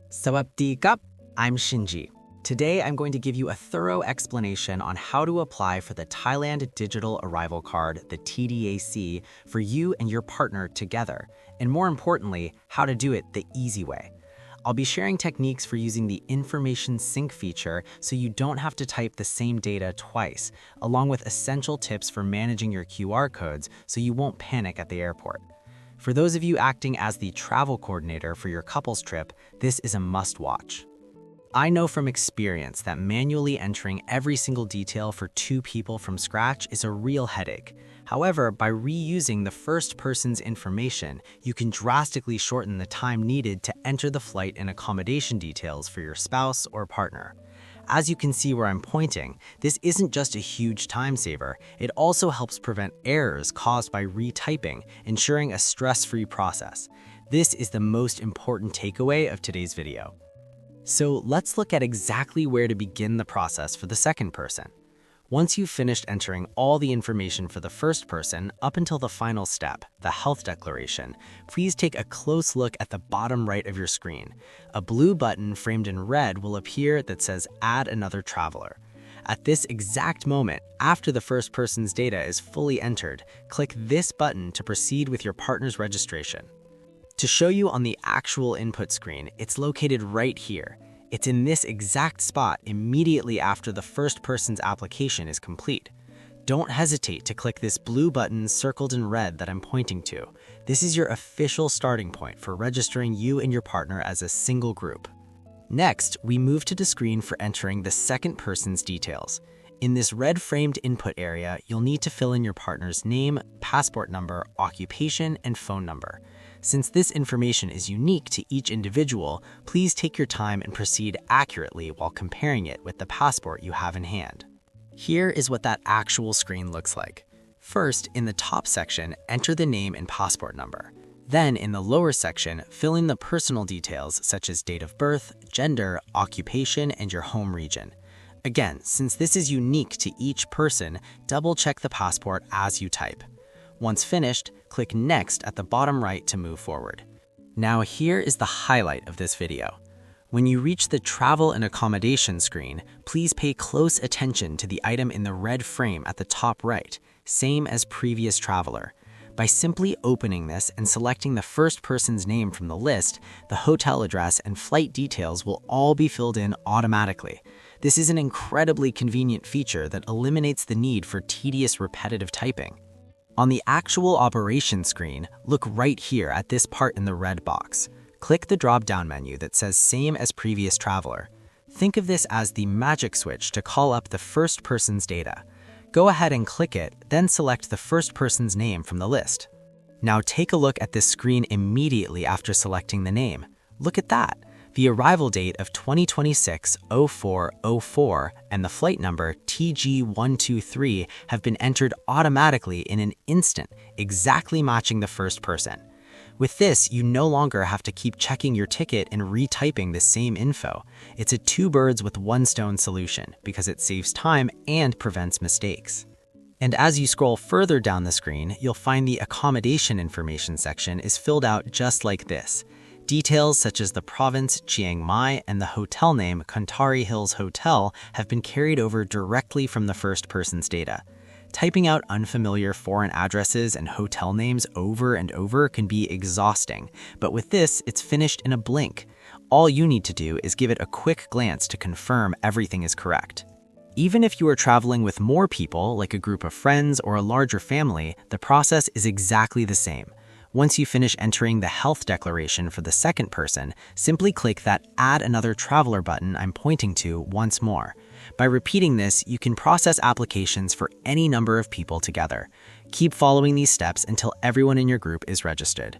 Sawabdi Kap, I'm Shinji. Today, I'm going to give you a thorough explanation on how to apply for the Thailand Digital Arrival Card, the TDAC, for you and your partner together, and more importantly, how to do it the easy way. I'll be sharing techniques for using the information sync feature so you don't have to type the same data twice, along with essential tips for managing your QR codes so you won't panic at the airport. For those of you acting as the travel coordinator for your couple's trip, this is a must-watch. I know from experience that manually entering every single detail for two people from scratch is a real headache. However, by reusing the first person's information, you can drastically shorten the time needed to enter the flight and accommodation details for your spouse or partner. As you can see where I'm pointing, this isn't just a huge time saver, it also helps prevent errors caused by retyping, ensuring a stress-free process. This is the most important takeaway of today's video. So let's look at exactly where to begin the process for the second person. Once you've finished entering all the information for the first person up until the final step, the health declaration, please take a close look at the bottom right of your screen. A blue button framed in red will appear that says Add Another Traveler. At this exact moment, after the first person's data is fully entered, click this button to proceed with your partner's registration. To show you on the actual input screen, it's located right here. It's in this exact spot immediately after the first person's application is complete. Don't hesitate to click this blue button circled in red that I'm pointing to. This is your official starting point for registering you and your partner as a single group. Next, we move to the screen for entering the second person's details. In this red-framed input area, you'll need to fill in your partner's name, passport number, occupation, and phone number. Since this information is unique to each individual, please take your time and proceed accurately while comparing it with the passport you have in hand. Here is what that actual screen looks like. First, in the top section, enter the name and passport number. Then, in the lower section, fill in the personal details such as date of birth, gender, occupation, and your home region. Again, since this is unique to each person, double-check the passport as you type. Once finished, click Next at the bottom right to move forward. Now here is the highlight of this video. When you reach the Travel and Accommodation screen, please pay close attention to the item in the red frame at the top right, same as previous traveler. By simply opening this and selecting the first person's name from the list, the hotel address and flight details will all be filled in automatically. This is an incredibly convenient feature that eliminates the need for tedious repetitive typing. On the actual operation screen, look right here at this part in the red box. Click the drop-down menu that says Same as Previous Traveler. Think of this as the magic switch to call up the first person's data. Go ahead and click it, then select the first person's name from the list. Now take a look at this screen immediately after selecting the name. Look at that! The arrival date of 2026-04-04 and the flight number TG123 have been entered automatically in an instant, exactly matching the first person. With this, you no longer have to keep checking your ticket and retyping the same info. It's a two birds with one stone solution because it saves time and prevents mistakes. And as you scroll further down the screen, you'll find the accommodation information section is filled out just like this. Details such as the province, Chiang, and the hotel name, Kontari Hills Hotel, have been carried over directly from the first person's data. Typing out unfamiliar foreign addresses and hotel names over and over can be exhausting, but with this, it's finished in a blink. All you need to do is give it a quick glance to confirm everything is correct. Even if you are traveling with more people, like a group of friends or a larger family, the process is exactly the same. Once you finish entering the health declaration for the second person, simply click that Add Another Traveler button I'm pointing to once more. By repeating this, you can process applications for any number of people together. Keep following these steps until everyone in your group is registered.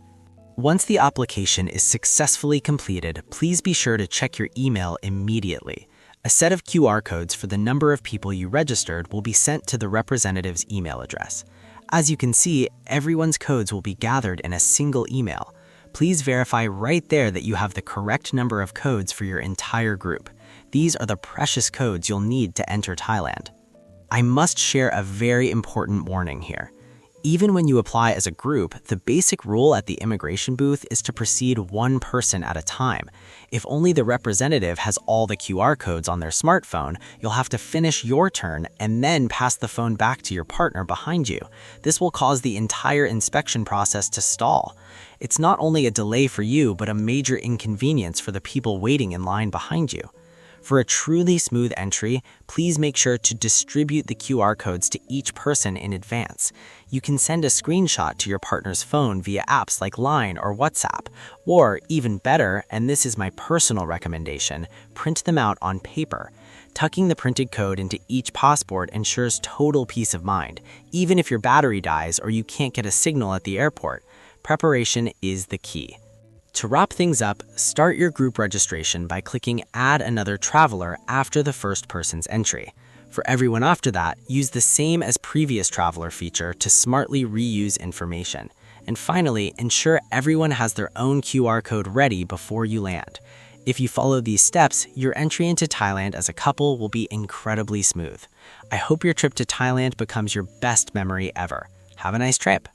Once the application is successfully completed, please be sure to check your email immediately. A set of QR codes for the number of people you registered will be sent to the representative's email address. As you can see, everyone's codes will be gathered in a single email. Please verify right there that you have the correct number of codes for your entire group. These are the precious codes you'll need to enter Thailand. I must share a very important warning here. Even when you apply as a group, the basic rule at the immigration booth is to proceed one person at a time. If only the representative has all the QR codes on their smartphone, you'll have to finish your turn and then pass the phone back to your partner behind you. This will cause the entire inspection process to stall. It's not only a delay for you, but a major inconvenience for the people waiting in line behind you. For a truly smooth entry, please make sure to distribute the QR codes to each person in advance. You can send a screenshot to your partner's phone via apps like Line or WhatsApp. Or, even better, and this is my personal recommendation, print them out on paper. Tucking the printed code into each passport ensures total peace of mind, even if your battery dies or you can't get a signal at the airport. Preparation is the key. To wrap things up, start your group registration by clicking Add Another Traveler after the first person's entry. For everyone after that, use the same as previous traveler feature to smartly reuse information. And finally, ensure everyone has their own QR code ready before you land. If you follow these steps, your entry into Thailand as a couple will be incredibly smooth. I hope your trip to Thailand becomes your best memory ever. Have a nice trip!